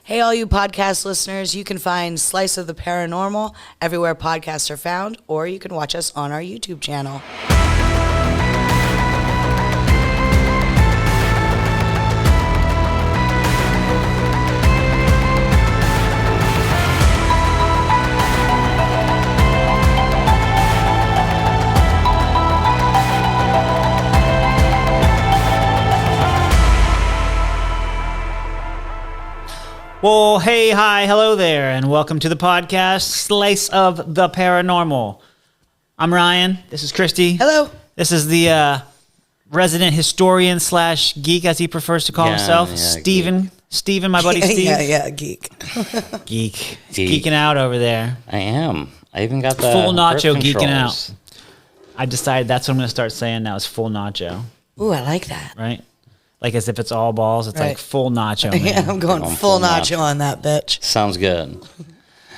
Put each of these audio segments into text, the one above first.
Hey, all you podcast listeners, you can find Slice of the Paranormal everywhere podcasts are found, or you can watch us on our YouTube channel. Well, hey, hi, hello there, and welcome to the podcast, Slice of the Paranormal. I'm Ryan. This is Christy. Hello. This is the resident historian slash geek, as he prefers to call himself, Steven. Geek. Steven, my buddy Steve. Geek. Geek. Geeking out over there. I am. I even got the full nacho geeking out. I decided that's what I'm going to start saying now is full nacho. Ooh, I like that. Right? Like as if it's all balls. It's like full nacho, man. Yeah, I'm going full nacho on that bitch. Sounds good.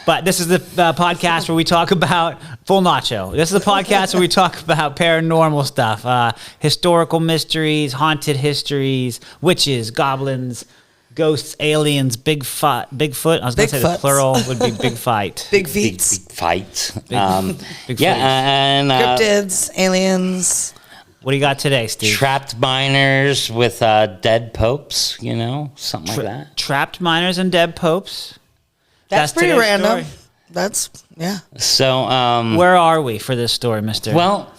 But this is the podcast where we talk about full nacho. This is the podcast where we talk about paranormal stuff, historical mysteries, haunted histories, witches, goblins, ghosts, aliens, Bigfoot. I was going to say the plural would be big fight. Big feet. Big fight. Big and cryptids, aliens. What do you got today, Steve? Trapped miners with dead popes, something like that. Trapped miners and dead popes. That's pretty random. Story. That's, yeah. So, where are we for this story, mister? Well,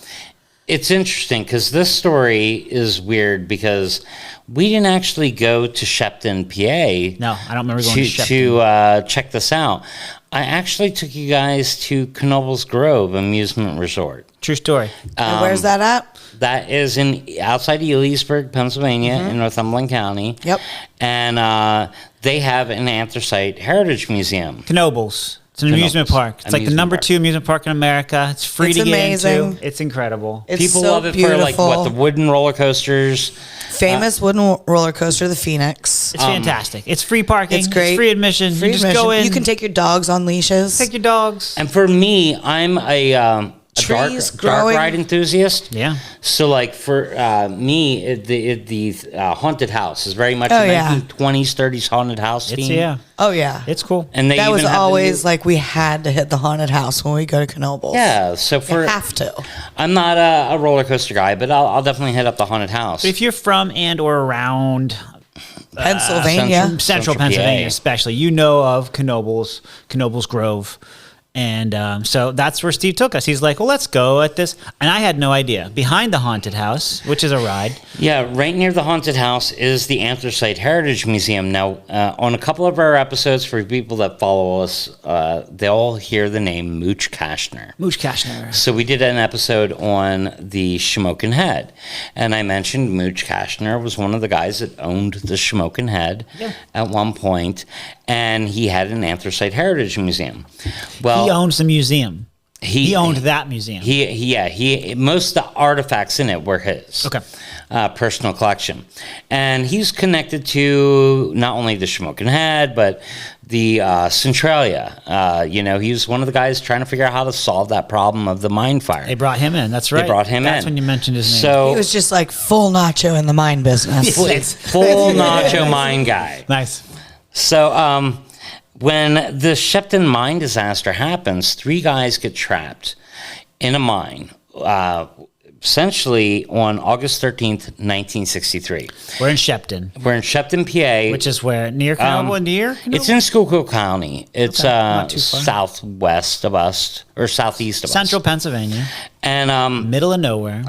it's interesting because this story is weird because we didn't actually go to Sheppton, PA. No, I don't remember going to Sheppton. To check this out. I actually took you guys to Knoebels Grove Amusement Resort. True story. And where's that at? That is outside of Elysburg, Pennsylvania, in Northumberland County. Yep. And they have an Anthracite Heritage Museum. Knoebels. It's an amusement park. It's like the number 2 amusement park in America. It's free to get into. It's incredible. People love it beautiful. for the wooden roller coasters. Famous wooden roller coaster, the Phoenix. It's fantastic. It's free parking. It's great. It's free admission. You just go in. You can take your dogs on leashes. Take your dogs. And for me, I'm a dark ride enthusiast. Yeah. So, like for me, the haunted house is very much a 1920s, 30s haunted house theme. Oh yeah. It's cool. And that was always like we had to hit the haunted house when we go to Knoebels. Yeah. So you have to. I'm not a roller coaster guy, but I'll definitely hit up the haunted house. But if you're from and or around Pennsylvania, Central Pennsylvania, especially, you know of Knoebels Grove. And so that's where Steve took us. He's like, well, let's go at this. And I had no idea. Behind the haunted house, which is a ride. Yeah, right near the haunted house is the Anthracite Heritage Museum. Now, on a couple of our episodes, for people that follow us, they'll hear the name Mooch Kashner. Mooch Kashner. So we did an episode on the Shamokin Head. And I mentioned Mooch Kashner was one of the guys that owned the Shamokin Head at one point. And he had an Anthracite Heritage Museum. Well, he owns the museum. He owned that museum. He most of the artifacts in it were his. Okay. Personal collection. And he's connected to not only the Shamokin Head, but the Centralia. He was one of the guys trying to figure out how to solve that problem of the mine fire. They brought him in. That's right. They brought him That's in. when you mentioned his name. So he was just like full nacho in the mine business. Full nacho mine guy. Nice. So, when the Sheppton Mine Disaster happens, 3 guys get trapped in a mine, essentially on August 13th, 1963. We're in Sheppton. We're in Sheppton, PA. Which is where? Near Knoebels? It's in Schuylkill County. It's southwest of us, or southeast of us. Central Pennsylvania. And middle of nowhere.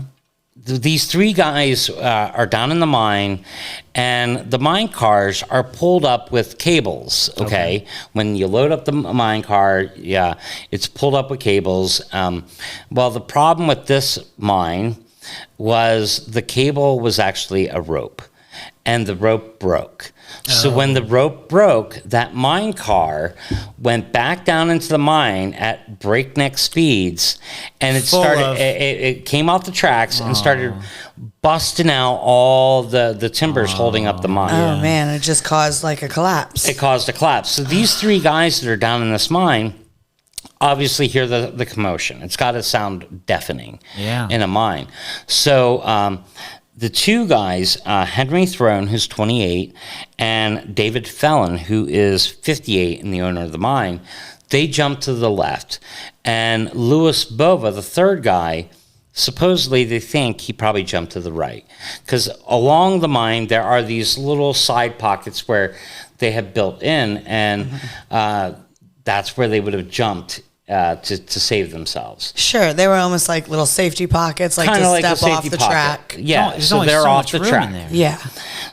These 3 guys are down in the mine, and the mine cars are pulled up with cables, okay? When you load up the mine car, it's pulled up with cables. Well, the problem with this mine was the cable was actually a rope, and the rope broke. So when the rope broke, that mine car went back down into the mine at breakneck speeds, and it came off the tracks and started busting out all the timbers holding up the mine. Oh man, it just caused like a collapse. It caused a collapse. So these 3 guys that are down in this mine obviously hear the commotion. It's got to sound deafening in a mine. So the two guys, Henry Throne, who's 28, and David Fellin, who is 58 and the owner of the mine, they jumped to the left. And Louis Bova, the third guy, supposedly they think he probably jumped to the right. Because along the mine, there are these little side pockets where they have built in, and that's where they would have jumped to save themselves. Sure, they were almost like little safety pockets, like Kinda to like a step off safety the pocket. track. Yeah, There's so only they're so off much the room track. in there. Yeah.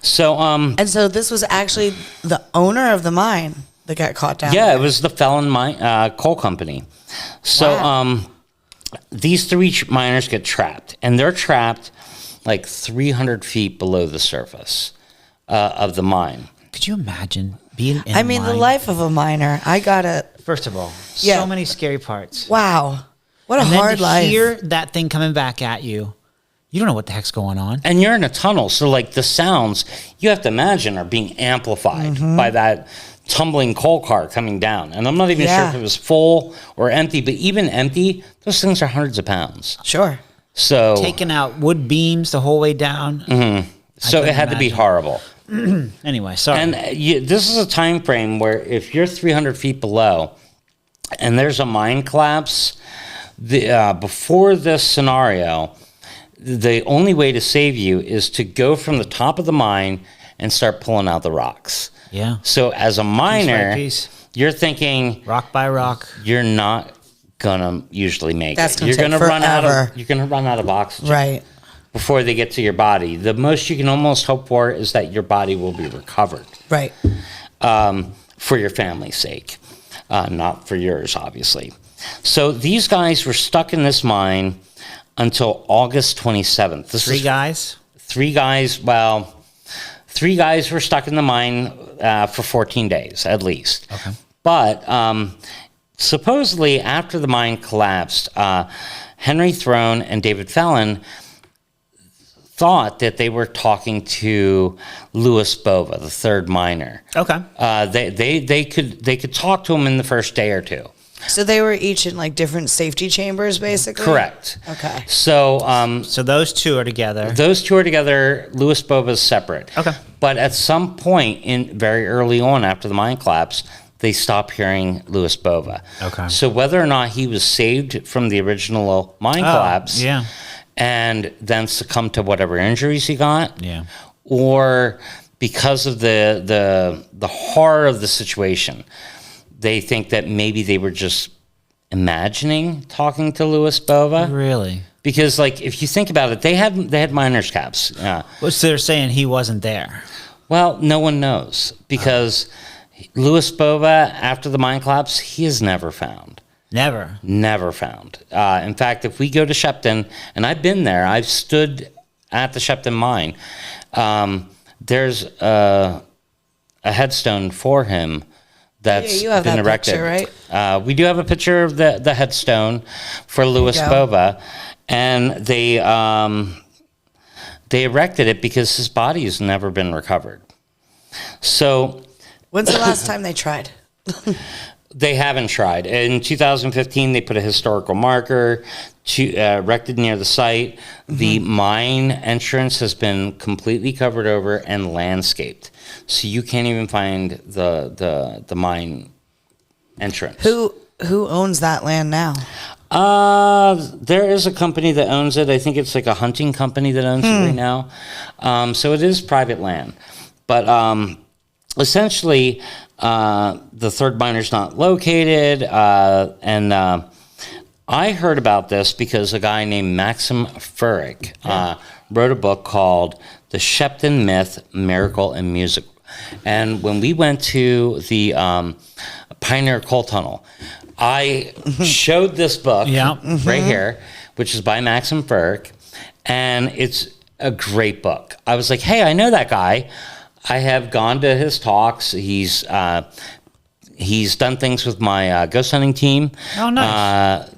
So, And so this was actually the owner of the mine that got caught down. yeah, there. it was the Fellin Mine Coal Company. So, Wow. these three miners get trapped, and they're trapped like 300 feet below the surface of the mine. Could you imagine being in I a mean, the mine? life of a miner. I gotta. First of all, Yeah. so many scary parts. Wow, what a And then hard to life. hear that thing coming back at you, you don't know what the heck's going on. And you're in a tunnel, so like the sounds you have to imagine are being amplified by that tumbling coal car coming down. And I'm not even sure Yeah. if it was full or empty, but even empty, those things are hundreds of pounds. Sure. So, Taking out wood beams the whole way down. so it couldn't had to be imagine. horrible. Anyway, sorry. And this is a time frame where if you're 300 feet below and there's a mine collapse, before this scenario, the only way to save you is to go from the top of the mine and start pulling out the rocks. Yeah. So as a miner, piece. you're thinking Rock by rock. you're not gonna usually make That's it. gonna You're take gonna run out forever. of you're gonna run out of oxygen Right. before they get to your body. The most you can almost hope for is that your body will be recovered. Right. For your family's sake, not for yours, obviously. So these guys were stuck in this mine until August 27th. This Three is guys. three guys. Well, three guys were stuck in the mine for 14 days at least. Okay. But supposedly, after the mine collapsed, Henry Throne and David Fellin thought that they were talking to Louis Bova, the third miner. Okay. They could talk to him in the first day or two. So they were each in like different safety chambers, basically. Correct. Okay. So So those two are together. those two are together. Louis Bova's separate. Okay. But at some point in very early on after the mine collapse, they stopped hearing Louis Bova. Okay. So whether or not he was saved from the original mine collapse, yeah. and then succumbed to whatever injuries he got, Yeah. or because of the horror of the situation, they think that maybe they were just imagining talking to Louis Bova. Really? Because, like, if you think about it, they had miners' caps. Well, so they're saying he wasn't there. Well, no one knows because Louis Bova, after the mine collapse, he is never found. Never. Never found. In fact, if we go to Sheppton, and I've been there, I've stood at the Sheppton mine. There's a headstone for him that's Yeah, you have been that erected. picture, right? We do have a picture of the headstone for Louis go. Bova, and they erected it because his body has never been recovered. So When's the last time they tried? they haven't tried. In 2015, they put a historical marker erected near the site. The mine entrance has been completely covered over and landscaped, so you can't even find the mine entrance. Who owns that land now? There is a company that owns it. I think it's like a hunting company that owns it right now. So it is private land, but essentially, the third miner's not located, and I heard about this because a guy named Maxim Furyk wrote a book called The Sheppton Myth, Miracle, and Music. And when we went to the Pioneer Coal Tunnel, I showed this book right here, which is by Maxim Furyk, and it's a great book. I was like, hey, I know that guy. I have gone to his talks. He's done things with my ghost hunting team. Oh, nice.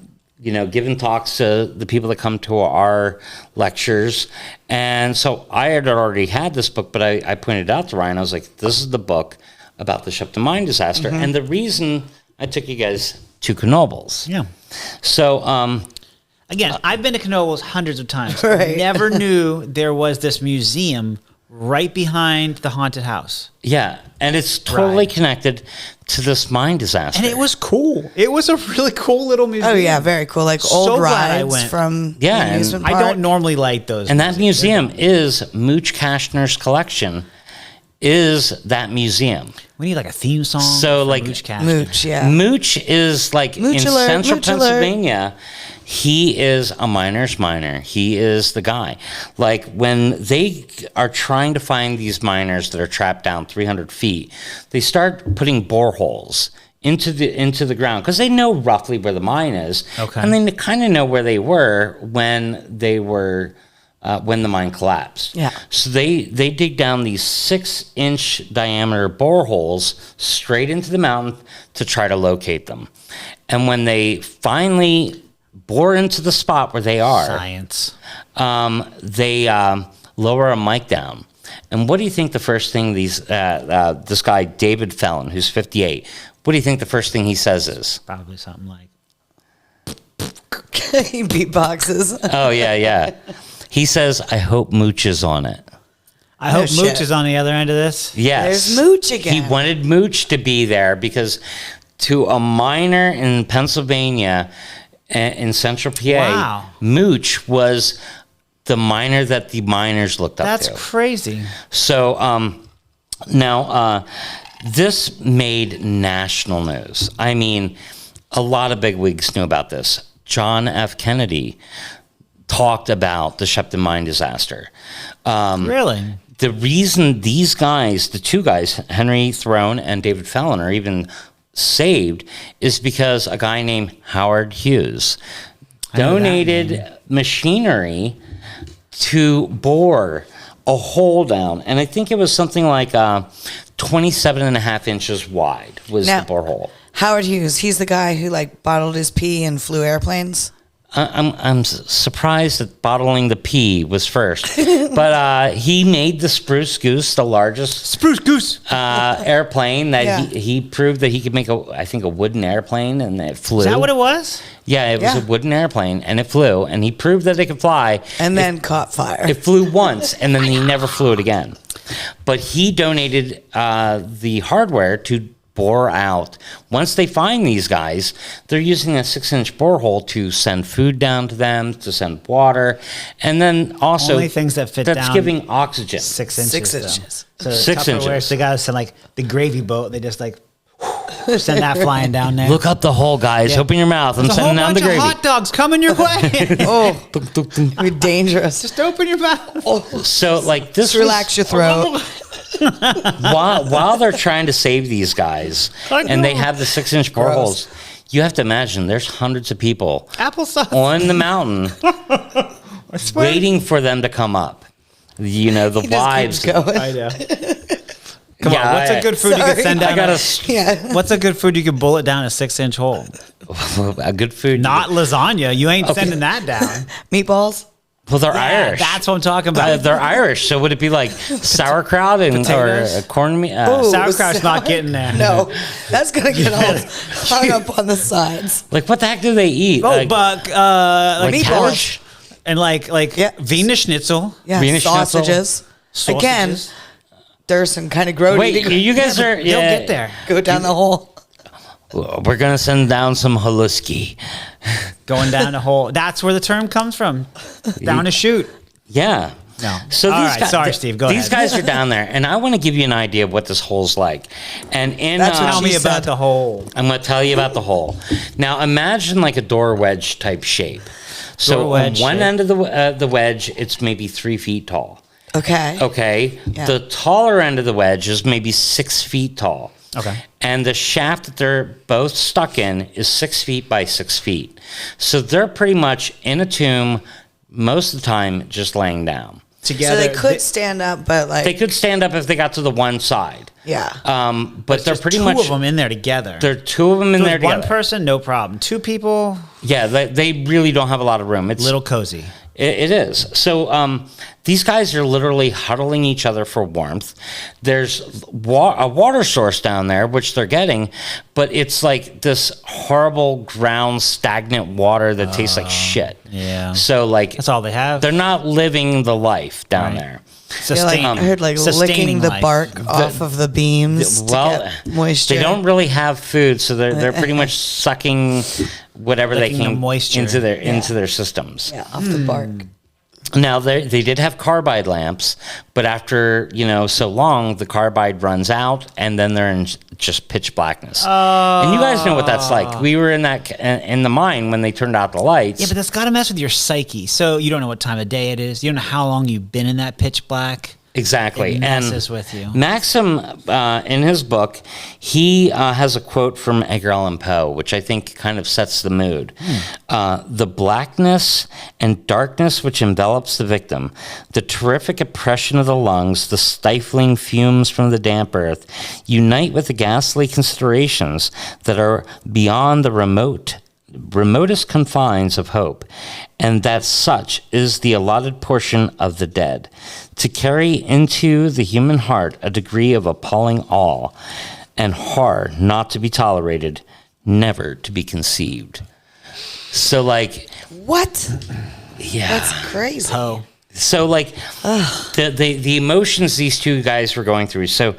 Given talks to the people that come to our lectures. And so I had already had this book, but I pointed out to Ryan, I was like, this is the book about the Sheppton Mine Disaster. And the reason I took you guys to Knoebels. Yeah. So Again, I've been to Knoebels hundreds of times. Right. Never knew there was this museum right behind the haunted house. Yeah, and it's totally Right. connected to this mine disaster. And it was cool. It was a really cool little museum. Oh yeah, very cool. Like So old glad I rides went. from Yeah, the and amusement I park. don't normally like those. And that museum is Mooch Kashner's collection. Is that museum? We need like a theme song. So, for like, Mooch Cashner. Mooch, yeah. Mooch is like Mooch in alert, central Mooch alert. Pennsylvania. He is a miner's miner. He is the guy. Like when they are trying to find these miners that are trapped down 300 feet, they start putting boreholes into the ground because they know roughly where the mine is, Okay. and they kind of know where they were when when the mine collapsed. Yeah. So they dig down these 6-inch diameter boreholes straight into the mountain to try to locate them. And when they finally bore into the spot where they are, Science. they lower a mic down. And what do you think the first thing this guy, David Fellin, who's 58, what do you think the first thing he says is? Probably something like. He beatboxes. Oh, yeah. He says, I hope Mooch is on it. I hope shit. Mooch is on the other end of this. Yes. There's Mooch again. He wanted Mooch to be there because to a miner in Pennsylvania, in central PA, Wow. Mooch was the miner that the miners looked up That's to. crazy. So now this made national news. I mean, a lot of bigwigs knew about this. John F. Kennedy talked about the Sheppton Mine Disaster. Really? The reason these guys, the two guys, Henry Throne and David Fellin, are even saved is because a guy named Howard Hughes know that donated machinery to bore a hole down. And I think it was something like 27 and a half inches wide was Now- the borehole. Howard Hughes, he's the guy who like bottled his pee and flew airplanes. I'm surprised that bottling the pee was first, but he made the Spruce Goose the largest Spruce Goose. airplane that Yeah. he proved that he could make a wooden airplane and it flew. Is that what it was? Yeah, it was Yeah. a wooden airplane and it flew and he proved that it could fly. And then caught fire. It flew once and then he never flew it again. But he donated the hardware to bore out. Once they find these guys, they're using a 6-inch borehole to send food down to them, to send water, and then also Only things that fit that's down giving oxygen. 6 inches. 6 though. inches. So 6 Tupperware, inches. So they got to send like the gravy boat. They just like send that flying down there. Look up the hole, guys. Yeah. Open your mouth. I'm There's a whole sending down bunch the of gravy. hot dogs coming your way. Oh, you're dangerous. Just open your mouth. So, like this, Just relax your throat. while they're trying to save these guys, I and they know. have the 6-inch boreholes. You have to imagine there's hundreds of people Applesauce. on the mountain I swear. waiting for them to come up. You know, the He just wives. keeps going. I know. Come Yeah, on, what's a good food you Sorry. could send I down? got Yeah. What's a good food you could bullet down a 6-inch hole? a good food. Not lasagna. You ain't sending that down. Meatballs. Well, they're Yeah, Irish. that's what I'm talking about. They're Irish. So would it be like sauerkraut and Potatoes? or corn meat? Ooh. Sauerkraut's not getting there. No, that's gonna get all hung up on the sides. Like what the heck do they eat? Oh, like, but like Meatballs. cabbage and like Yeah. Wiener Schnitzel. Yeah, Wiener Schnitzel. sausages. Again, Sausages. there's some kind of grody. wait, you guys are They'll yeah, get there. Go down the hole. We're gonna send down some haluski. Going down a hole. That's where the term comes from. Down a chute. Yeah. No. So All these right, guys, sorry, Steve, go These ahead. guys are down there, and I want to give you an idea of what this hole's like. And in That's what Tell me she about said. the hole. I'm going to tell you about the hole. Now, imagine like a door wedge type shape. So Door wedge on one shape. end of the wedge, it's maybe 3 feet tall. Okay. Okay. Yeah. The taller end of the wedge is maybe 6 feet tall. Okay. And the shaft that they're both stuck in is 6 feet by 6 feet. So they're pretty much in a tomb most of the time, just laying down. Together. So they could stand up, but like, They could stand up if they got to the one side. yeah. But they're There's pretty two much of them in there together. there are two of them in So there one together. person, no problem. Two people, Yeah, they really don't have a lot of room. It's little cozy. It is. So these guys are literally huddling each other for warmth. There's a water source down there, which they're getting, but it's like this horrible ground stagnant water that tastes like shit. Yeah. So like That's all they have. they're not living the life down Right. there. I heard like licking the life. bark off of the beams to get moisture. They don't really have food, so they're pretty much sucking whatever Licking they the can moisture. into their systems. Yeah, off the bark. Now they did have carbide lamps, but after so long, the carbide runs out, and then they're in just pitch blackness. And you guys know what that's like. We were in the mine when they turned out the lights. Yeah, but that's got to mess with your psyche. So you don't know what time of day it is. You don't know how long you've been in that pitch black. Exactly. It messes with you. Maxim, in his book, he has a quote from Edgar Allan Poe, which I think kind of sets the mood. The blackness and darkness which envelops the victim, the terrific oppression of the lungs, the stifling fumes from the damp earth, unite with the ghastly considerations that are beyond the remotest confines of hope, and that such is the allotted portion of the dead, to carry into the human heart a degree of appalling awe and horror not to be tolerated, never to be conceived. So like, What? yeah, That's crazy. Oh. so like the emotions these two guys were going through. So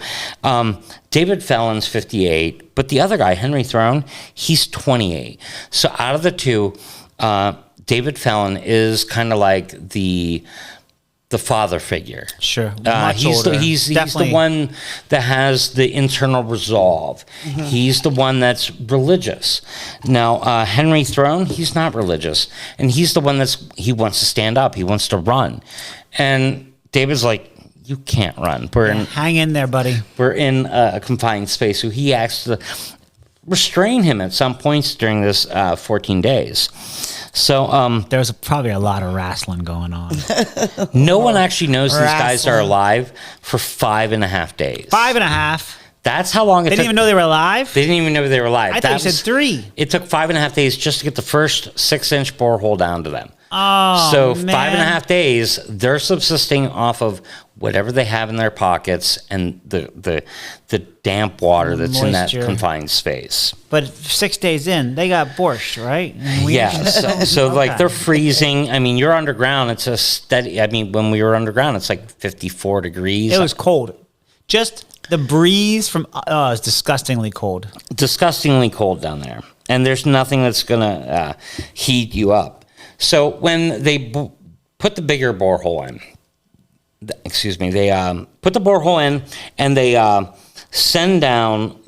David Fellin's 58, but the other guy, Henry Throne, he's 28. So out of the two, David Fellin is kind of like the father figure. Sure. He's the one that has the internal resolve. Mm-hmm. He's the one that's religious. Now, Henry Throne, he's not religious. And he's the one he wants to stand up. He wants to run. And David's like, you can't run. Hang in there, buddy. We're in a confined space. So he has to restrain him at some points during this 14 days. So there was probably a lot of wrestling going on. No one actually knows these guys are alive for 5.5 days. 5.5. That's how long it took. They didn't even know they were alive? They didn't even know they were alive. I thought you said 3. It took 5.5 days just to get the first 6-inch borehole down to them. Oh, so man. 5.5 days, they're subsisting off of whatever they have in their pockets and the damp water that's in that confined space. But 6 days in, they got borscht, right? Yeah. So Okay. like they're freezing. I mean, you're underground. It's a steady. I mean, when we were underground, it's like 54 degrees. It was cold. Just the breeze from it's disgustingly cold. Disgustingly cold down there, and there's nothing that's gonna heat you up. So when they put the bigger borehole in, they put the borehole in, and they send down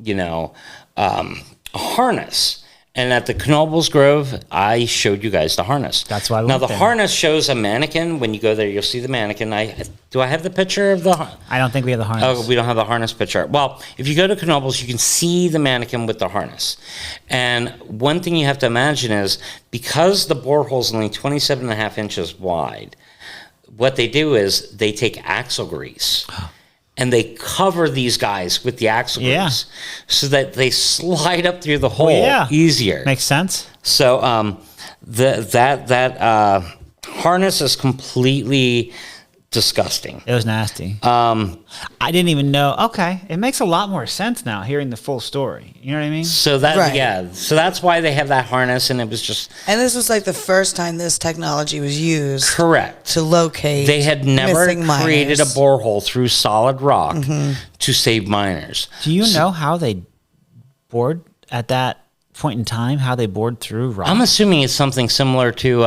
a harness. And at the Knoebels Grove, I showed you guys the harness. That's why I now went the there. harness shows a mannequin. When you go there, you'll see the mannequin. Do I have the picture of the? I don't think we have the harness. Oh, we don't have the harness picture. Well, if you go to Knoebels, you can see the mannequin with the harness. And one thing you have to imagine is because the borehole's only 27.5 inches wide, what they do is they take axle grease. And they cover these guys with the axle grease so that they slide up through the hole easier. Makes sense. So that harness is completely disgusting. It was nasty. I didn't even know. Okay, it makes a lot more sense now hearing the full story. You know what I mean? So so that's why they have that harness, and it was just. And this was like the first time this technology was used. Correct. To locate. They had never missing miners. created a borehole through solid rock to save miners. Do you know how they bored at that point in time? How they bored through rock? I'm assuming it's something similar to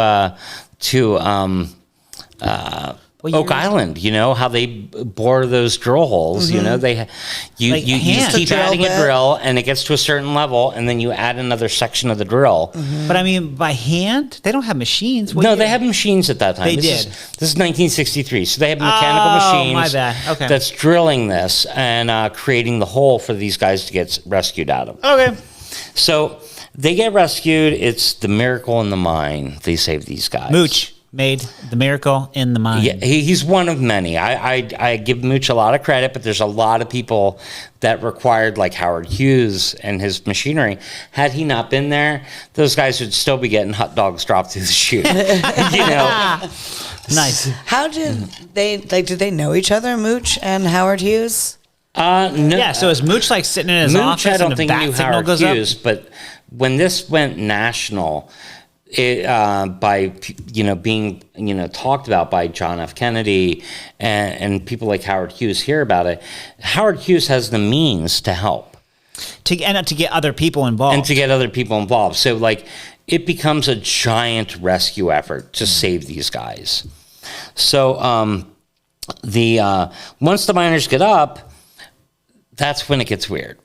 Oak Island, how they bore those drill holes. You just keep adding a drill, and it gets to a certain level, and then you add another section of the drill. But I mean, by hand, they don't have machines. They had machines at that time. They This did. is 1963, so they have mechanical machines. My bad. Okay. That's drilling this and creating the hole for these guys to get rescued out of. Okay. So they get rescued. It's the miracle in the mine. They save these guys. Mooch. made the miracle in the mine. Yeah, he's one of many. I give Mooch a lot of credit, but there's a lot of people that required, like Howard Hughes and his machinery. Had he not been there, those guys would still be getting hot dogs dropped through the chute. Nice. How did they did they know each other, Mooch and Howard Hughes? No. Yeah, so is Mooch like sitting in his Mooch, office I don't and the think bat knew signal Howard goes Hughes, up? but when this went national, by being talked about by John F. Kennedy and people like Howard Hughes hear about it, Howard Hughes has the means to help To get other people involved. and to get other people involved. So like it becomes a giant rescue effort to save these guys. So once the miners get up, that's when it gets weird.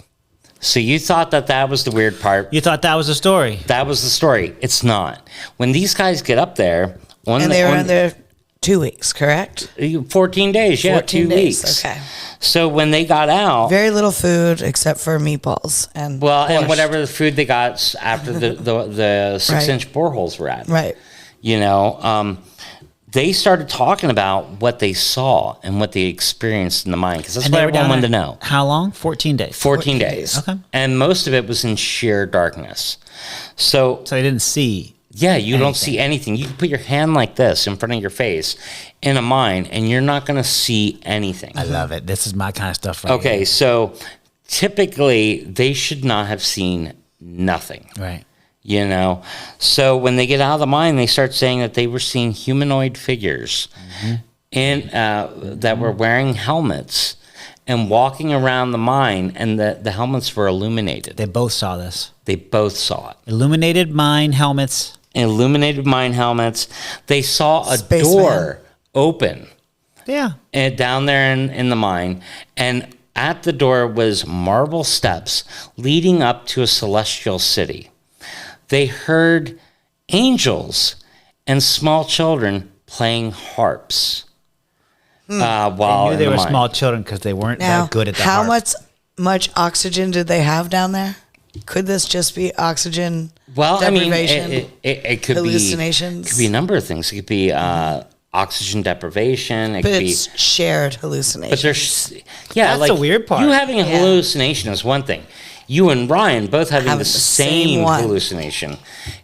So you thought that was the weird part. You thought that was a story. That was the story. It's not. When these guys get up there, They were in there 2 weeks, correct? 14 days, 14 2 days, weeks. okay. So when they got out, Very little food except for meatballs and and borscht. whatever the food they got after the 6-inch boreholes were at, Right. They started talking about what they saw and what they experienced in the mine, because that's And what they were everyone down wanted to there know. How long? 14 days. 14 days. Okay. And most of it was in sheer darkness. So So they didn't see. yeah, you don't see anything. You can put your hand like this in front of your face in a mine, and you're not going to see anything. I love it. This is my kind of stuff right Okay, so typically they should not have seen nothing. here. Right. So when they get out of the mine, they start saying that they were seeing humanoid figures that were wearing helmets and walking around the mine, and the helmets were illuminated. They both saw this. They both saw it. Illuminated mine helmets. Illuminated mine helmets. They saw a Spaceman. door open Yeah. down there in the mine, and at the door was marble steps leading up to a celestial city. They heard angels and small children playing harps while They knew they in were the mine. small children because they weren't Now, that good at the how harp. much oxygen did they have down there? Could this just be oxygen Well, I mean, deprivation? it could hallucinations? It could be a number of things. It could be oxygen deprivation. It But could be. it's shared hallucination. But there's, yeah, That's like the weird part. You having a Yeah. hallucination is one thing. You and Ryan both having the same same one. hallucination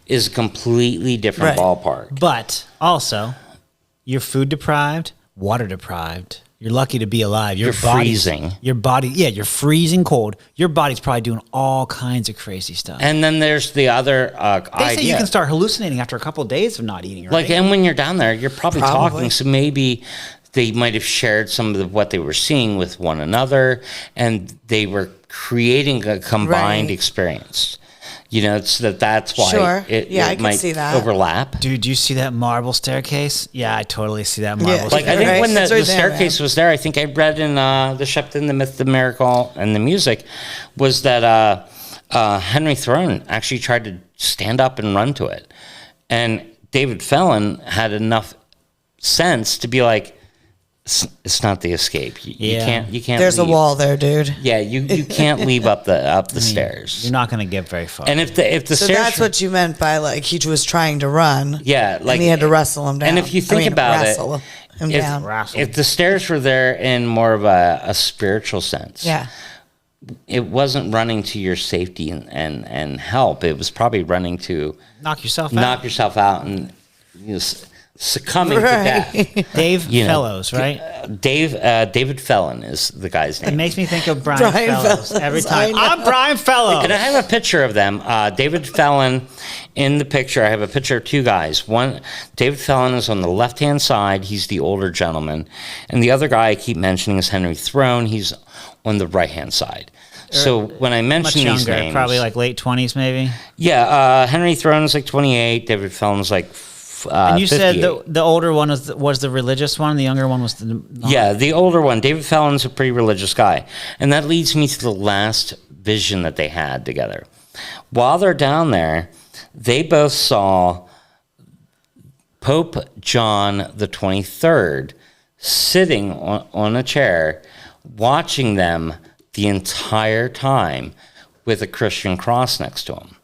is a completely different Right. ballpark. But also, you're food deprived, water deprived. You're lucky to be alive. You're body's- freezing. Your body, yeah, you're freezing cold. Your body's probably doing all kinds of crazy stuff. And then there's the other They idea. say you can start hallucinating after a couple of days of not eating, right? Like, and when you're down there, you're probably Probably. talking. So maybe they might have shared some of what they were seeing with one another, and they were creating a combined Right. experience. So that's why Sure. it, Yeah, it I can might see that. overlap. Dude, do you see that marble staircase? Yeah, I totally see that marble Yeah. Like, I staircase. think Right. when It's the right there, staircase man. was there, I think I read in the Sheppton, the Myth, the Miracle, and the Music, was that Henry Throne actually tried to stand up and run to it. And David Fellin had enough sense to be like, it's not the escape. You Yeah. can't There's a leave. wall there, dude. Yeah, you can't leave up the stairs. You're not going to get very far. And if the So stairs, that's what you meant by like he was trying to run. yeah, like and he had to wrestle him down. And if you think about wrestle it, him if, down. if the stairs were there in more of a spiritual sense, Yeah. it wasn't running to your safety and help. It was probably running to knock yourself out. knock yourself out and succumbing to Right. death. Dave You know, Fellows, right? David Fellin is the guy's It name. makes me think of Brian, Brian Fellows Fellows, every I time. know. I'm Brian Fellows. And I have a picture of them. David Fellin in the picture. I have a picture of two guys. One, David Fellin is on the left-hand side. He's the older gentleman. And the other guy I keep mentioning is Henry Throne. He's on the right-hand side. So when I Much mention these younger, names, probably like late 20s, maybe. yeah, Henry Throne is like 28. David Fellin's like And you said 58. the older one was the religious one, the younger one was the not. Yeah, the older one. David Fellin's a pretty religious guy. And that leads me to the last vision that they had together. While they're down there, they both saw Pope John the 23rd sitting on a chair, watching them the entire time with a Christian cross next to him.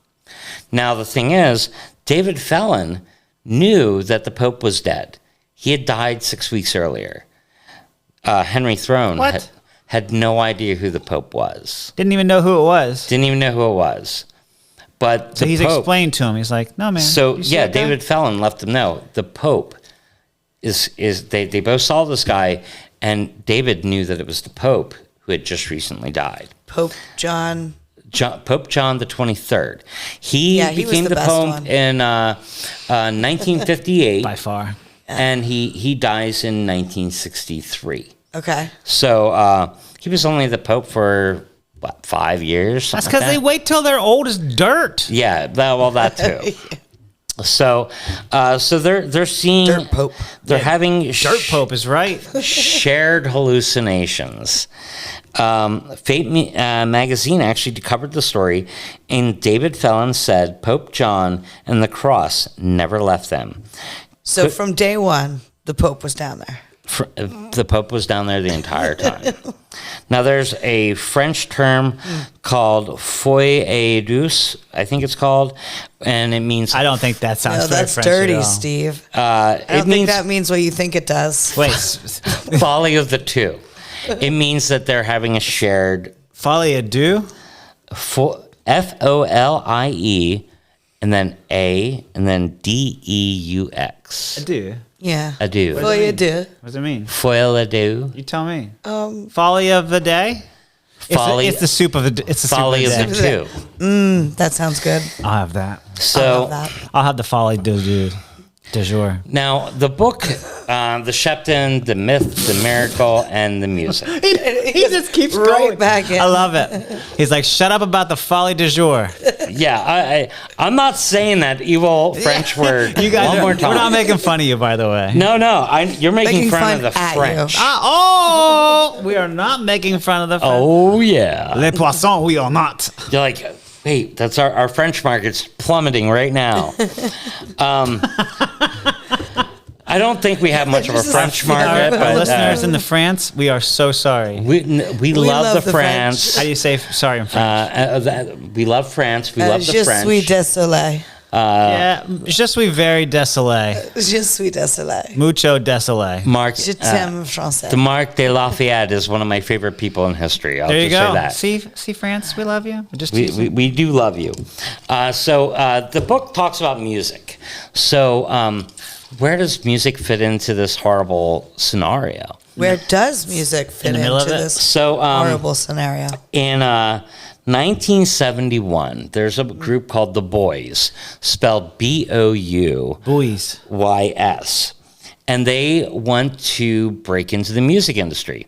Now, the thing is, David Fellin knew that the Pope was dead. He had died 6 weeks earlier. Henry Throne had no idea who the Pope was. Didn't even know who it was. Didn't even know who it was. But So he's Pope, explained to him. He's like, no, man. So You see yeah, that guy? David Fellin let him know the Pope is they both saw this guy, and David knew that it was the Pope who had just recently died. Pope John. Pope John the 23rd. He was became the the best Pope one. in 1958, By far. and he dies in 1963. Okay. So he was only the Pope for what, 5 years? That's something because like they wait till they're old as dirt. Yeah, well, that too. So they're seeing Dirt Pope. They're having Dirt Pope is right. shared hallucinations. Fate magazine actually covered the story, and David Fellin said Pope John and the cross never left them. So from day one, the Pope was down there. The Pope was down there the entire time. Now, there's a French term called foi et douce, I think it's called, and it means... I don't think that sounds No, very that's French dirty, at all. Steve. I it don't think means that means what you think it does. Wait, folly of the two. It means that they're having a shared... folie à deux? Folie, and then A, and then Deux. Adieu. Yeah. Adieu. Well, you do. What does it mean? Foil adieu. You tell me. Folly of the day? Folly- It's the soup of the. It's the Folly soup of of the the day. two. That sounds good. I'll have that. I So love that. I'll have the folly du jour. now the book, the Sheppton, the myth, the miracle, and the music. He just keeps Right going. back in. I love it. He's like, shut up about the folly du jour. Yeah, I'm not saying that evil French word You guys one are, more time. we're not making fun of you, by the way. No, you're making Making fun of fun the at French. We are not making fun of the French. Oh yeah. Les poissons, we are not. You're like, wait, that's our French market's plummeting right now. I don't think we have much of a French market, Our but listeners in the France, we are so sorry. we love the French. French. How do you say sorry in French? We love France. We love the Je French. suis désolé. Yeah, je suis very désolé. Je suis désolé. Mucho désolé. Marc, Je t'aime français. the Marc de Lafayette is one of my favorite people in history. I'll There you just go. say that. See, France, we love you. We're just We do love you. So the book talks about music. So where does music fit into this horrible scenario? Where does music fit In the middle into of it? this So horrible scenario? in 1971, there's a group called the Buoys, spelled Bouy's. Buoys. And they want to break into the music industry.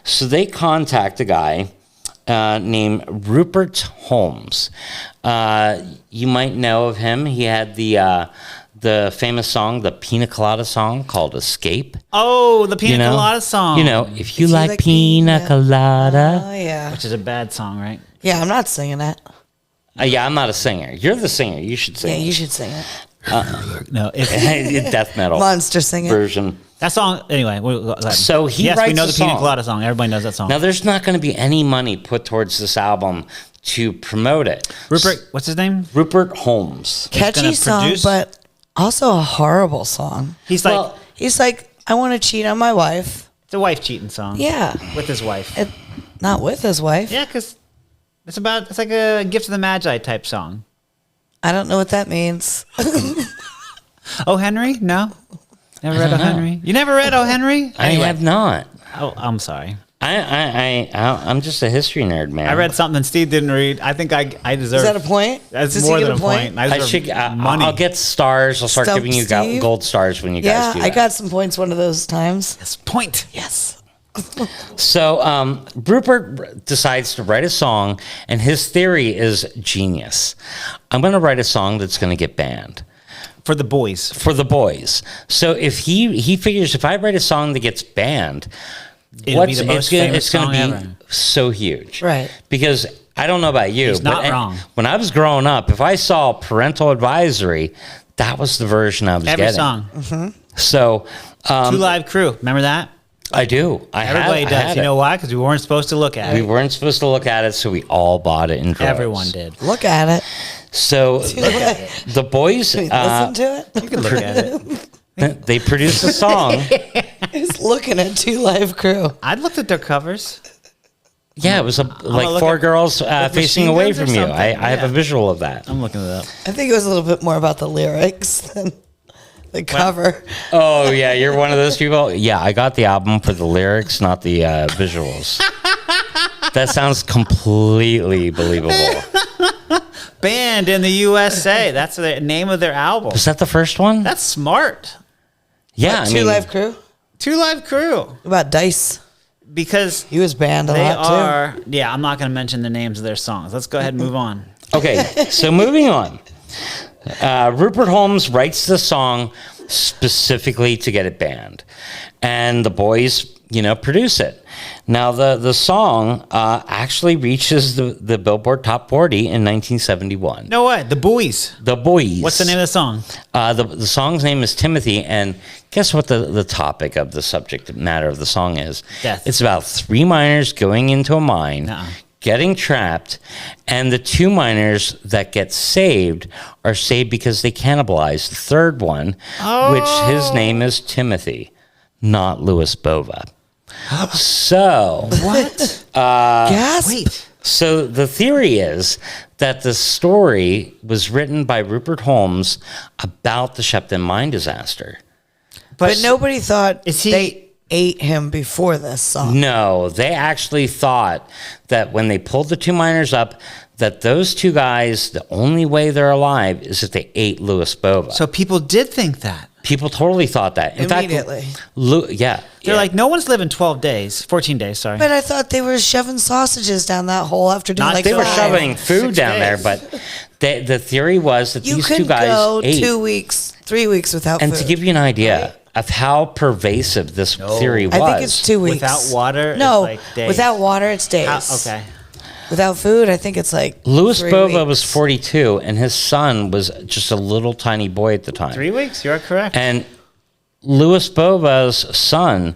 So they contact a guy named Rupert Holmes. You might know of him. He had the famous song, the Pina Colada song called Escape. Oh, the Pina Colada song. You know, if you like Pina Colada. Oh, yeah. Which is a bad song, right? Yeah, I'm not singing it. Yeah, I'm not a singer. You're the singer. You should Yeah, sing. you should sing it. No, it's Death metal Monster sing it. version. that song. Anyway, So he yes, we writes know a the Pina song. Colada song. Everybody knows that song. Now, there's not going to be any money put towards this album to promote it. Rupert, what's his name? Rupert Holmes. Catchy gonna song, produce- but also a horrible song. He's like, Well, He's like, I want to cheat on my wife. it's a wife cheating song. Yeah. with his wife. Not with his wife. Yeah, because it's like a Gift of the Magi type song. I don't know what that means. Oh, Henry? No, never read O. Henry. You never read O. Henry? I have not. Oh, I'm sorry. I'm just a history nerd, man. I read something Steve didn't read. I think I deserve. Is that a point? That's Does he more get than a a point. I deserve should. money. I'll get stars. I'll start Stump giving you Steve? gold stars when you Yeah, guys do that. I got some points one of those times. Yes, point. Yes. So Rupert decides to write a song, and his theory is genius. I'm going to write a song that's going to get banned For the boys. for the boys. So if he figures if I write a song that gets banned, It'll be the most famous gonna song be ever. so huge, Right. Because I don't know about you, He's not but wrong. when I was growing up, if I saw parental advisory, that was the version I was Every getting. song. So Two Live Crew. Remember that? I do. Everybody does. You know why? Because we weren't supposed to look at We it. weren't supposed to look at it, so we all bought it in droves. Everyone did. Look at it. So the Buoys, Listen to it. You can look at it. they produced a song. He's looking at Two Live Crew. I'd looked at their covers. Yeah, it was gonna like look four at- girls with facing machine away guns or from you. something? I have a Yeah. visual of that. I'm looking it up. I think it was a little bit more about the lyrics than the cover. Oh yeah, you're one of those people. Yeah, I got the album for the lyrics, not the visuals. That sounds completely believable. Banned in the USA. That's the name of their album. Was that the first one? That's smart. Yeah, I Two mean, Live Crew. Two Live Crew. About Dice. Because He was banned a they lot too. are. Yeah, I'm not going to mention the names of their songs. Let's go ahead and move on. Okay, so moving on. Rupert Holmes writes the song specifically to get it banned, and the Buoys, produce it. Now, the song actually reaches the Billboard Top 40 in 1971. No way. The Buoys. The Buoys. What's the name of the song? The song's name is Timothy, and guess what the topic of the subject matter of the song is? Death. It's about 3 miners going into a mine, Nuh-uh. getting trapped, and the 2 miners that get saved are saved because they cannibalize the third one, which his name is Timothy, not Louis Bova. So, What? Gasp. Wait. so the theory is that the story was written by Rupert Holmes about the Sheppton Mine Disaster. But nobody thought Is he- they ate him before this song. No, they actually thought that when they pulled the 2 miners up, that those 2 guys, the only way they're alive is if they ate Louis Bova. So people did think that. People totally thought that. In Immediately. fact, yeah. They're like, no one's living 12 days, 14 days, sorry. But I thought they were shoving sausages down that hole after doing Not like they were 5. shoving food 6 down there, days. but the theory was that You these 2 could guys go ate. 2 weeks, 3 weeks without And food. to give you an idea of how pervasive this theory was. I think it's 2 weeks. Without water, No, it's like days. without water, it's days. Okay. Without food, I think it's like Louis 3 Bova weeks. was 42, and his son was just a little tiny boy at the time. 3 weeks, you're correct. And Louis Bova's son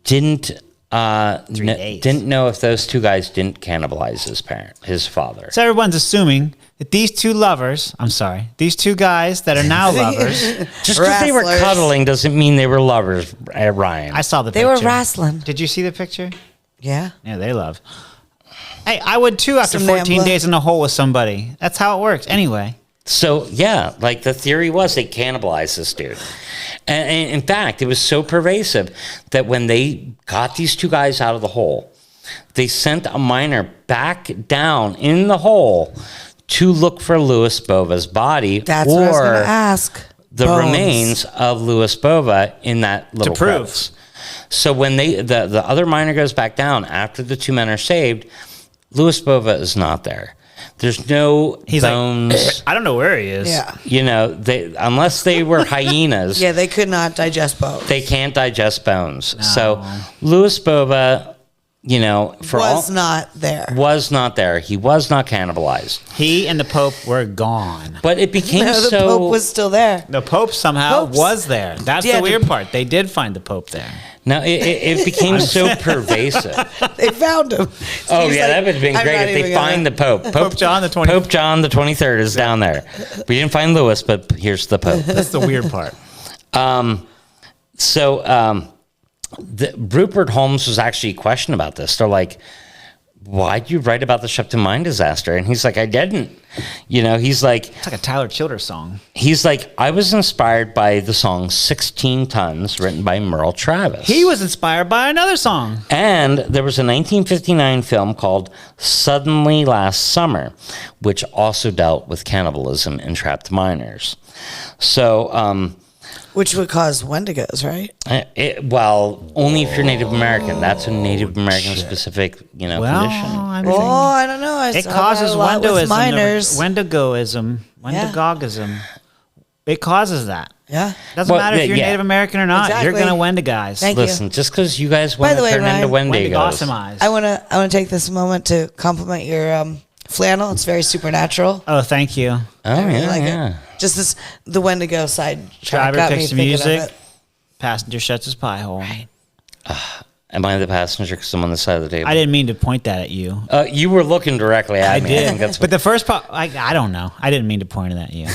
didn't 3 days. didn't know if those 2 guys didn't cannibalize his father. So everyone's assuming that these 2 lovers, these 2 guys that are now lovers, Just because they were Wrestlers. cuddling doesn't mean they were lovers, Ryan. I saw the They picture. were wrestling. Did you see the picture? Yeah. Yeah, they love. Hey, I would too after Some 14 Nambla. days in a hole with somebody. That's how it works. Anyway. So yeah, like the theory was they cannibalized this dude. And in fact, it was so pervasive that when they got these 2 guys out of the hole, they sent a miner back down in the hole to look for Louis Bova's body That's what I was going or to ask. the Bones. remains of Louis Bova in that little prove. crevice. So when the other miner goes back down after the 2 men are saved, Louis Bova is not there. There's no He's bones. like, I don't know where he is. Yeah. They unless they were hyenas, Yeah, they could not digest both. they can't digest bones. So Louis Bova, for Was all not there. was not there. He was not cannibalized. He and the Pope were gone. But it became No, the so. Pope was still there. The Pope somehow Popes. was there. That's Yeah, the weird the- part. They did find the Pope there. Now it became so pervasive. They found him. Oh He's yeah, like, that would have been "I'm great not if they even gonna-" find the Pope. Pope John the 20th. Pope John the 23rd is down there. We didn't find Louis, but here's the Pope. That's the weird part. Rupert Holmes was actually questioned about this. They're like, why'd you write about the Sheppton Mine Disaster? And he's like, I didn't. He's like, It's like a Tyler Childers song. I was inspired by the song 16 Tons written by Merle Travis. He was inspired by another song. And there was a 1959 film called Suddenly Last Summer, which also dealt with cannibalism and trapped miners. So, Which would cause Wendigos, right? only if you're Native American. That's a Native American specific, condition. I mean, Oh, I don't know. it causes a lot with Wendoism. miners. Wendigoism. Wendigogism. It causes that. Yeah. Doesn't Well, matter if you're yeah. Native American or not. Exactly. You're going to Wendigise. Thank you. Listen, just because you guys want By to the way, turn Ryan, into Wendigos. Wendigosimize. I wanna take this moment to compliment your flannel. It's very supernatural. Oh, thank you. Oh, I really yeah, like yeah. it. Just this, the Wendigo side track Driver got me picks the thinking music. of it. Passenger shuts his pie hole. Am I the passenger because I'm on the side of the table? I didn't mean to point that at you. You were looking directly at me. I did. think that's But the first part, I don't know. I didn't mean to point it at you.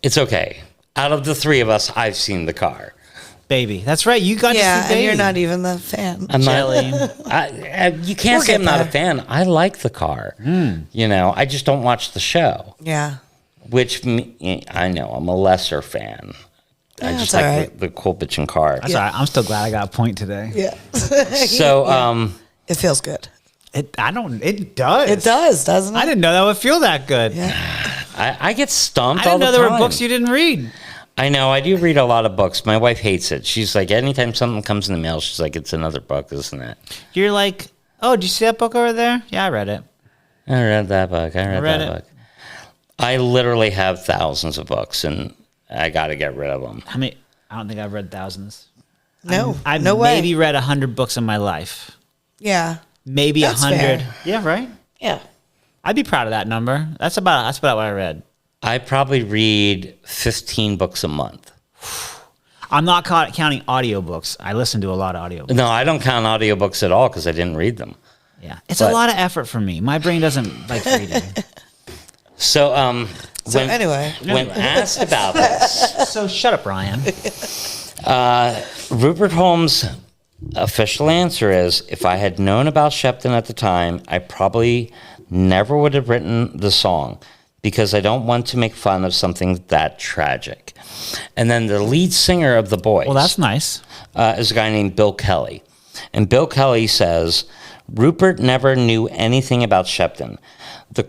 It's okay. Out of the three of us, I've seen the car. Baby. That's right. You got to see Yeah, Baby. and you're not even the fan. I'm Jelly. not. You can't We'll say get I'm not a there. fan. I like the car. You know, I just don't watch the show. Yeah. Which I know I'm a lesser fan. I Yeah, just that's all like right. the cool bitchin' car. That's all right. I'm still glad I got a point today. Yeah. So, It feels good. It does. It does, doesn't it? I didn't know that would feel that good. Yeah. I get stumped I all didn't the know time. there were books you didn't read. I know. I do read a lot of books. My wife hates it. She's like, anytime something comes in the mail, she's like, it's another book, isn't it? You're like, oh, did you see that book over there? Yeah, I read it. I read that book. I read read that it. book. I literally have thousands of books, and I got to get rid of them. How many? I don't think I've read thousands. No. I've no way. maybe read 100 books in my life. Yeah. Maybe That's 100. fair. Yeah, right. Yeah. I'd be proud of that number. That's about what I read. I probably read 15 books a month. I'm not counting audiobooks. I listen to a lot of audiobooks. No, I don't count audiobooks at all because I didn't read them. Yeah, it's a But- lot of effort for me. My brain doesn't like reading. So, anyway. when asked about this, So shut up, Ryan. Rupert Holmes' official answer is, if I had known about Sheppton at the time, I probably never would have written the song because I don't want to make fun of something that tragic. And then the lead singer of the Buoys Well, that's nice. is a guy named Bill Kelly. And Bill Kelly says, Rupert never knew anything about Sheppton. The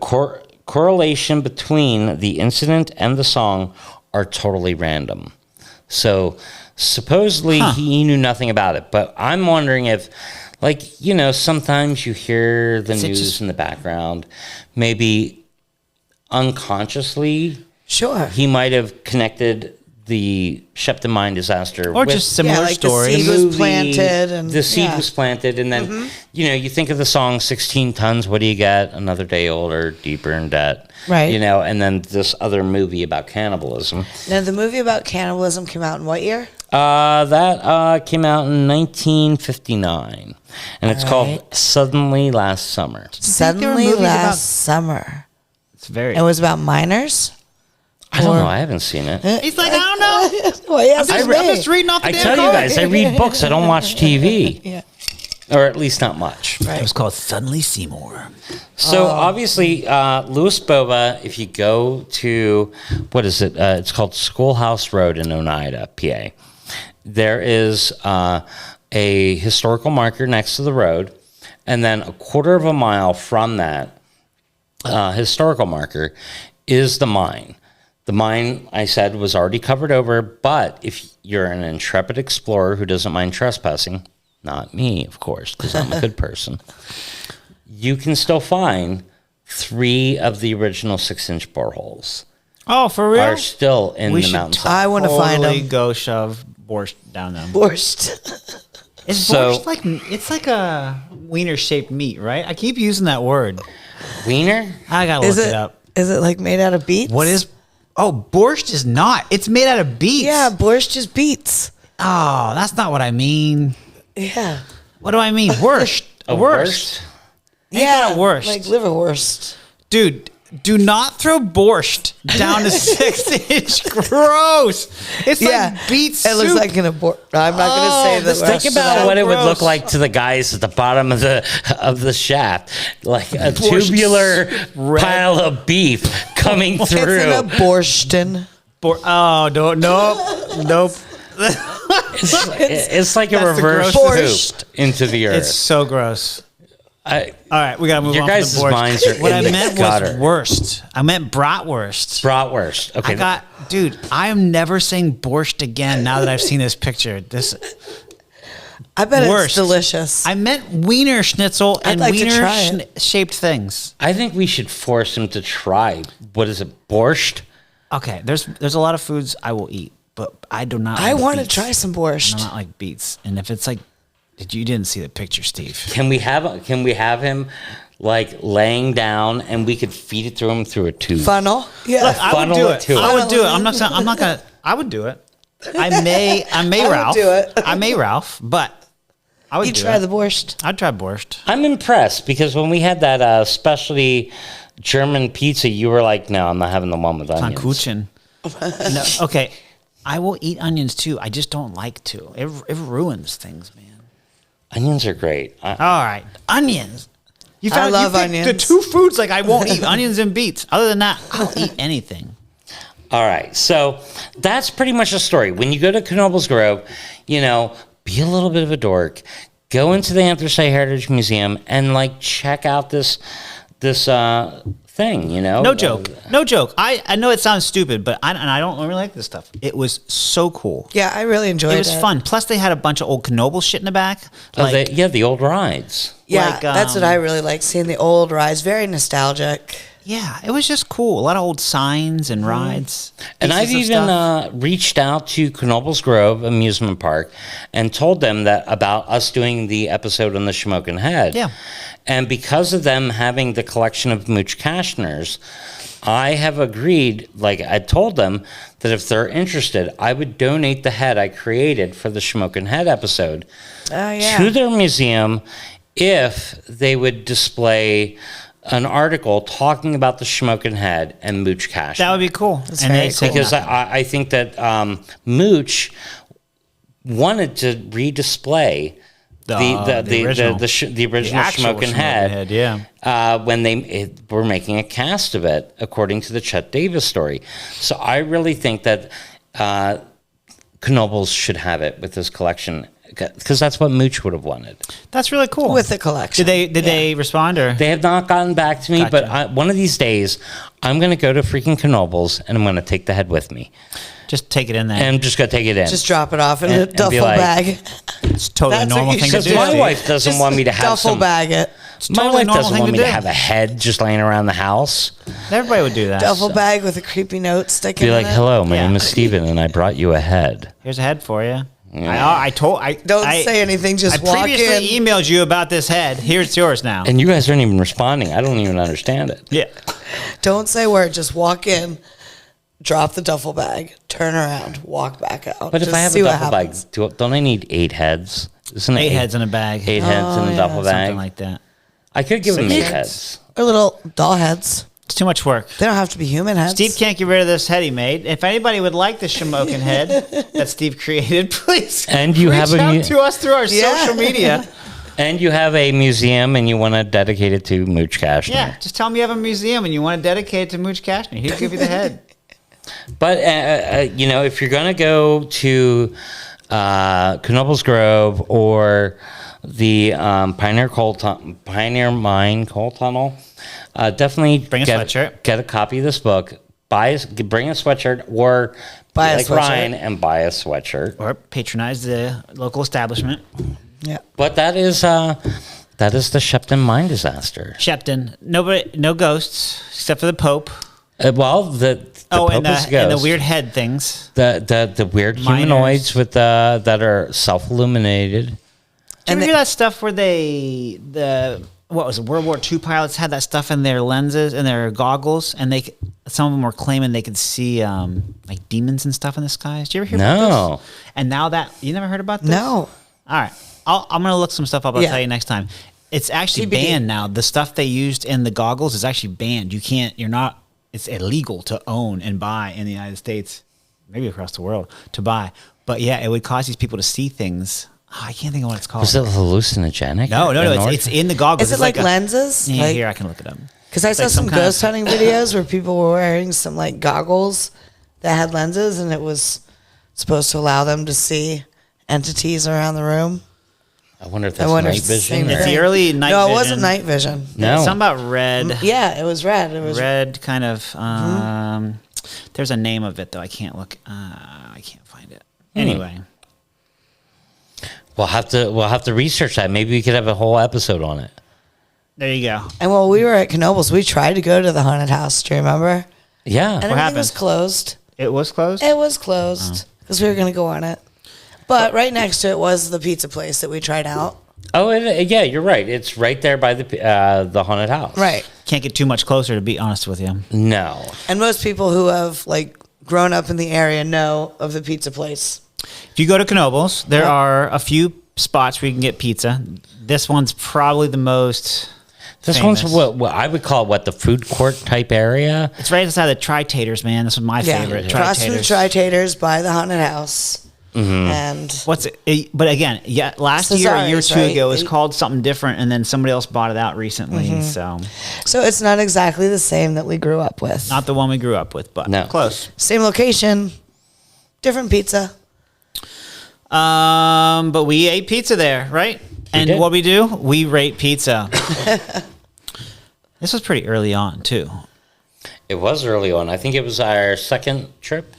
correlation between the incident and the song are totally random. So supposedly he knew nothing about it. But I'm wondering if, like, you know, sometimes you hear the news in the background. Maybe unconsciously Sure. he might have connected the Sheppton Mine Disaster Or with just similar like the stories. seed was planted and the seed yeah. was planted, and then you know, you think of the song 16 tons, what do you get? Another day older, deeper in debt. Right. You know, and then this other movie about cannibalism. Now, the movie about cannibalism came out in what year? That came out in 1959, and it's called right. Suddenly Last Summer. Suddenly movies last about- summer. It's very. It was about miners? I don't know. I haven't seen it. He's like, I don't know. Well, yes, I'm just reading off the I damn tell you card. guys, I read books. I don't watch TV, Yeah. or at least not much. It was called Suddenly Seymour. So obviously, Louis Bova, if you go to, what is it? It's called Schoolhouse Road in Oneida, PA. There is a historical marker next to the road, and then a quarter of a mile from that historical marker is the mine. The mine, I said, was already covered over, but if you're an intrepid explorer who doesn't mind trespassing, not me, of course, because I'm a good person, you can still find 3 of the original 6-inch boreholes Oh, for real? are still in We the should mountainside. I want to find Totally them. go shove borscht down them. Borscht. Is So- borscht like it's like a wiener shaped meat, right? I keep using that word. Wiener? I gotta Is look it, it up. is it like made out of beets? What is? Oh, borscht is not. It's made out of beets. Yeah, borscht is beets. Oh, that's not what I mean. Yeah. What do I mean? Wurst. A Wurst. Yeah. got wurst. Like liverwurst. Dude, do not throw borscht down to 6-inch. Gross. It's Yeah. like beet soup. It looks like an abort. I'm not going to say the Think rest of about that. what it would look gross. like to the guys at the bottom of the shaft, like a Borscht. tubular Red. pile of beef coming It's through. in a borschten. Oh, no, nope. It's like a That's the reverse gross- poop into the earth. It's so gross. All right, we gotta move Your on from guys' the borscht. minds are What in I the meant gutter. was wurst. I meant bratwurst. Bratwurst. Okay. Dude, I am never saying borscht again now that I've seen this picture. I bet Worst. it's delicious. I meant wiener schnitzel I'd and like to wiener try it. shaped things. I think we should force him to try. What is it? Borscht? Okay, there's a lot of foods I will eat, but I do not. I like want to beets. try some I borscht. do not like beets, and if it's like, you didn't see the picture, Steve. Can we have him like laying down and we could feed it to him through a tube? Funnel. Yeah. Look, I would Funnel do it it. to I it. would do it. I'm not gonna. I would do it. I may would Ralph. do it. I may Ralph, but I would You do try it. the borscht. I'd try borscht. I'm impressed because when we had that specialty German pizza, you were like, "No, I'm not having the one with onions." Pfannkuchen. No, okay, I will eat onions too. I just don't like to. It ruins things, man. Onions are great. All right, onions. You I love picked onions. The two foods like I won't eat onions and beets. Other than that, I'll eat anything. All right, so that's pretty much the story. When you go to Knoebels Grove, be a little bit of a dork. Go into the Anthracite Heritage Museum and like check out this thing. No joke. No joke. I know it sounds stupid, but I don't really like this stuff. It was so cool. Yeah, I really enjoyed it. It was fun. Plus, they had a bunch of old Knoebels shit in the back. The old rides. Yeah, Like, that's what I really like, seeing the old rides. Very nostalgic. Yeah, it was just cool. A lot of old signs and rides. And I've pieces of even stuff. reached out to Knoebels Grove Amusement Park and told them that about us doing the episode on the Schmokin' Head. Yeah. And because of them having the collection of Mooch Kashners, I have agreed, like I told them, that if they're interested, I would donate the head I created for the Schmokin' Head episode to their museum if they would display an article talking about the Schmokin' Head and Mooch Kashner. That would be cool. That's very cool. Because I think that Mooch wanted to redisplay the original actual Schmokin' Head, yeah. when they were making a cast of it, according to the Chet Davis story. So I really think that Knoebels should have it with his collection, because that's what Mooch would have wanted. That's really cool. With the collection. Did they respond or? They have not gotten back to me, Gotcha. but one of these days, I'm going to go to freaking Knoebels and I'm going to take the head with me. Just take it in there. And I'm just going to take it in. Just drop it off in a And be duffel like- bag. It's totally That's normal what you thing to should do. My do. wife doesn't Just want me to have duffel some... bag it. My totally wife normal doesn't thing want to me to do. have a head just laying around the house. Everybody would do that. Duffel bag with a creepy note sticking Be in like, it. hello, my Yeah. name is Steven, and I brought you a head. Here's a head for you. Yeah. Don't say anything, just I walk previously in. emailed you about this head. Here's yours now. And you guys aren't even responding. I don't even understand it. Yeah. Don't say a word, just walk in, drop the duffel bag, turn around, walk back out. But if Just I have see a what duffel bag, happens. don't I need 8 heads? Isn't it 8 heads in a bag. 8 heads in a duffel bag? Something like that. I could give them 8 6 heads. Or little doll heads. It's too much work. They don't have to be human heads. Steve can't get rid of this head he made. If anybody would like the Schmokin' head that Steve created, please And you reach have a out mu- to us through our Yeah. social media. And you have a museum and you want to dedicate it to Mooch Kashner. Yeah, just tell him you have a museum and you want to dedicate it to Mooch Kashner. He'll give you the head. But, if you're going to go to Knoebels Grove or the Pioneer Mine Coal Tunnel, definitely Bring a sweatshirt. Get a copy of this book. Bring a sweatshirt or Buy a like sweatshirt. Ryan and buy a sweatshirt. Or patronize the local establishment. Yeah. But that is the Sheppton Mine Disaster. Sheppton, no ghosts except for the Pope. The Pope and is a the ghost. weird head things. The weird Miners. humanoids with that are self-illuminated. Did you And ever hear that stuff where what was it, World War II pilots had that stuff in their lenses and their goggles, and some of them were claiming they could see like demons and stuff in the skies. Did you ever hear about No. this? And now you never heard about this? No. All right. I'm going to look some stuff up. I'll Yeah. tell you next time. It's actually TBD. banned now. The stuff they used in the goggles is actually banned. It's illegal to own and buy in the United States, maybe across the world, to buy. But yeah, it would cause these people to see things. Oh, I can't think of what it's called. Was it hallucinogenic? No. in It's in the goggles. Is it It's like a- lenses? Yeah, Like- here, I can look it up. Because I It's saw like some some kind of- ghost hunting videos where people were wearing some like goggles that had lenses, and it was supposed to allow them to see entities around the room. I wonder if I that's wonder night if it's the same vision. It's or- the thing. early night No, vision. it wasn't night vision. No. Something about red. Yeah, it was red. It was Red kind of. There's a name of it though. I can't look. I can't find it. Anyway, We'll have to research that. Maybe we could have a whole episode on it. there you go. And while we were at Knoebels, we tried to go to the haunted house. Do you remember? Yeah. And everything happened? was closed. It was closed. It was closed because we were going to go on it. But right next to it was the pizza place that we tried out. Oh, yeah, you're right. It's right there by the haunted house. Right. Can't get too much closer, to be honest with you. No. And most people who have like grown up in the area know of the pizza place. If you go to Knoebels, there are a few spots where you can get pizza. This one's probably the most This famous. one's what I would call the food court type area. It's right outside the Tri-Taters, man. This was my favorite. Across from the Tri-Taters. Tri-Taters by the haunted house. And What's it? But again, last year, a year or Cesare's, two right? ago, it was called something different, and then somebody else bought it out recently. So so it's not exactly the same that we grew up with. not the one we grew up with, but No. close. Same location, different pizza. But we ate pizza there, right? And did. what we do? We rate pizza. This was pretty early on too. It was early on. I think it was our second trip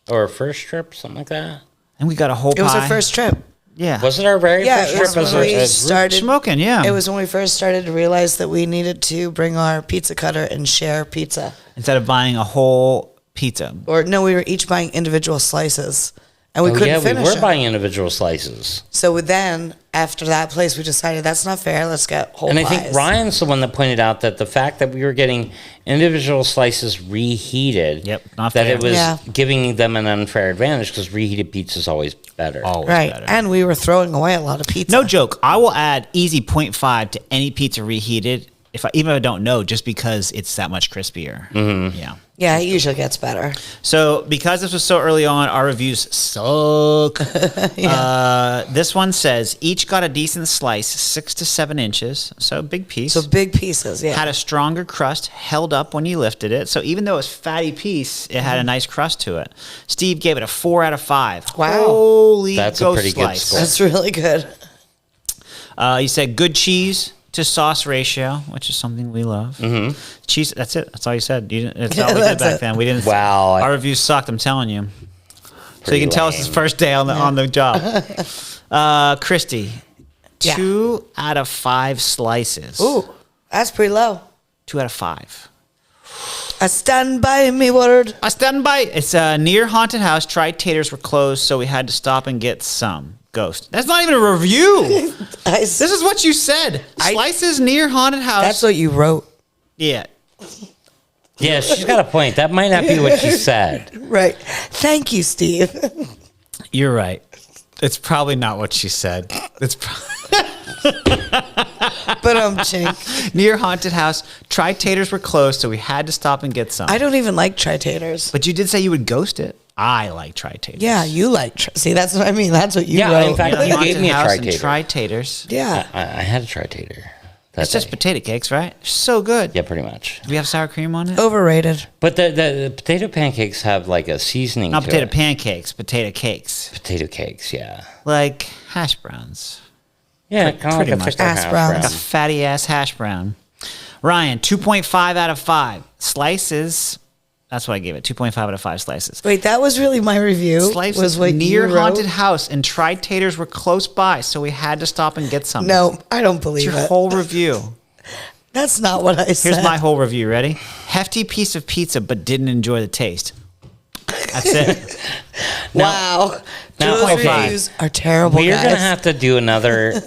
or first trip, something like that. And we got a whole pie. It was our first trip. Yeah. Was it our very Yeah, first it trip? was when we started Smoking, yeah. It was when we first started to realize that we needed to bring our pizza cutter and share pizza. Instead of buying a whole pizza. Or no, we were each buying individual slices, and we couldn't yeah, finish we were them. buying individual slices. So then, after that place, we decided that's not fair. Let's get whole And I pies. think Ryan's the one that pointed out that the fact that we were getting individual slices reheated, Yep, not that fair. it was Yeah. giving them an unfair advantage because reheated pizza is always better. Always right, better. and we were throwing away a lot of pizza. No joke. I will add easy 0.5 to any pizza reheated, even if I don't know, just because it's that much crispier. Mm-hmm. Yeah. Yeah, it usually gets better. So because this was so early on, our reviews suck. This one says each got a decent slice, 6 to 7 inches, so big piece. So big pieces, yeah. Had a stronger crust, held up when you lifted it. So even though it was fatty piece, it had a nice crust to it. Steve gave it a 4 out of 5. Wow. Holy That's a ghost pretty good slice. score. That's really good. You said good cheese to sauce ratio, which is something we love. Mm-hmm. Cheese, that's it. That's all you said. You didn't, that's all we did That's back it. then. We didn't. Wow. Our reviews sucked. I'm telling you. So you Pretty can tell us his lame. first day on the job. Christy, Yeah. 2 out of 5 slices. Ooh, that's pretty low. 2 out of 5. I stand by me word. I stand by. It's a near haunted house. Tri-Taters were closed, so we had to stop and get some. Ghost. That's not even a review. This is what you said. Slices near haunted house. That's what you wrote. Yeah. Yeah, she's got a point. That might not be what she said. Right. Thank you, Steve. You're right. It's probably not what she said. It's But chink. near haunted house. Tri-Taters were closed, so we had to stop and get some. I don't even like Tri-Taters. But you did say you would ghost it. I like Tri-Taters. Yeah, you like. See, that's what I mean. That's what you Yeah, wrote. in fact, Near you haunted gave me a house and Tri-Tater. Tri-Taters. yeah. I had a Tri-Tater. It's just potato cakes, right? So good. Yeah, pretty much. Do we have sour cream on it? Overrated. But the potato pancakes have like a seasoning Not to potato it. pancakes, potato cakes. Potato cakes, yeah. Like hash browns. Yeah, kind of like pretty a much. thicker Hash hash browns. Like a brown. fatty ass hash brown. Ryan, 2.5 out of 5. Slices. That's what I gave it. 2.5 out of 5 slices. Wait, that was really my review. Slices was what near you wrote? haunted house, and Tri-Taters were close by, so we had to stop and get some. No, I don't It's believe your it. whole review. That's not what I said. Here's my whole review. Ready? Hefty piece of pizza, but didn't enjoy the taste. That's it. Wow. Now, Those okay. reviews are terrible, We're guys. going to have to do another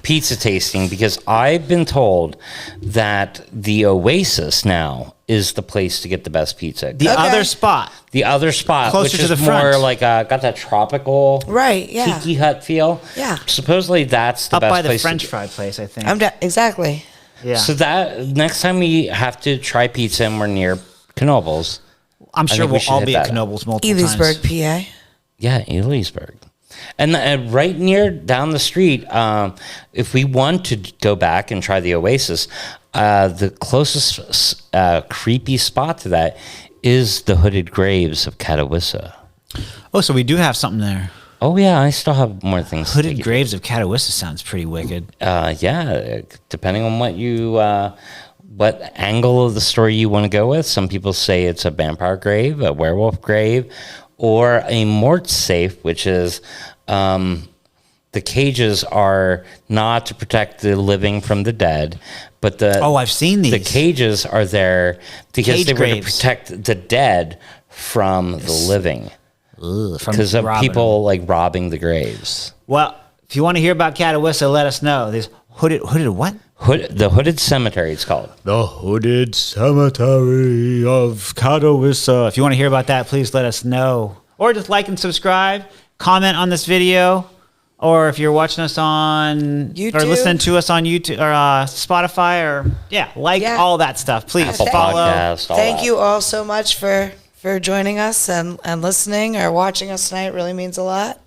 pizza tasting because I've been told that the Oasis now is the place to get the best pizza. The Okay. other spot. The other spot, Closer which to is the more front. like got that tropical Right, yeah. tiki hut feel. Yeah. Supposedly that's the Up best by the place French to get. fry place, I think. Exactly. Yeah. So that next time we have to try pizza and we're near Knoebels. I'm sure think we we'll should all hit be at that up. Knoebels multiple Elysburg, times. PA. Yeah, Elysburg. And right near down the street, if we want to go back and try the Oasis, the closest creepy spot to that is the Hooded Graves of Catawissa. Oh, so we do have something there. Oh, yeah, I still have more things. Hooded to Graves of Catawissa sounds pretty wicked. Yeah, depending on what you... what angle of the story you want to go with. Some people say it's a vampire grave, a werewolf grave, or a mort safe, which is the cages are not to protect the living from the dead, but I've seen these. The cages are there because Cage they were graves. to protect the dead from the living From because of robbing people like robbing the graves. them. Well, if you want to hear about Catawissa, let us know. There's hooded what? The Hooded Cemetery, it's called. The Hooded Cemetery of Catawissa. If you want to hear about that, please let us know. Or just like and subscribe, comment on this video, or if you're watching us on YouTube. or listening to us on YouTube or Spotify, or all that stuff. Please Apple follow. Podcast, all Thank that. you all so much for joining us and listening or watching us tonight. It really means a lot.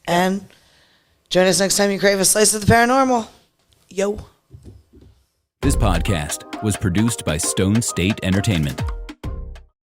And join us next time you crave a slice of the paranormal. Yo. This podcast was produced by Stone State Entertainment.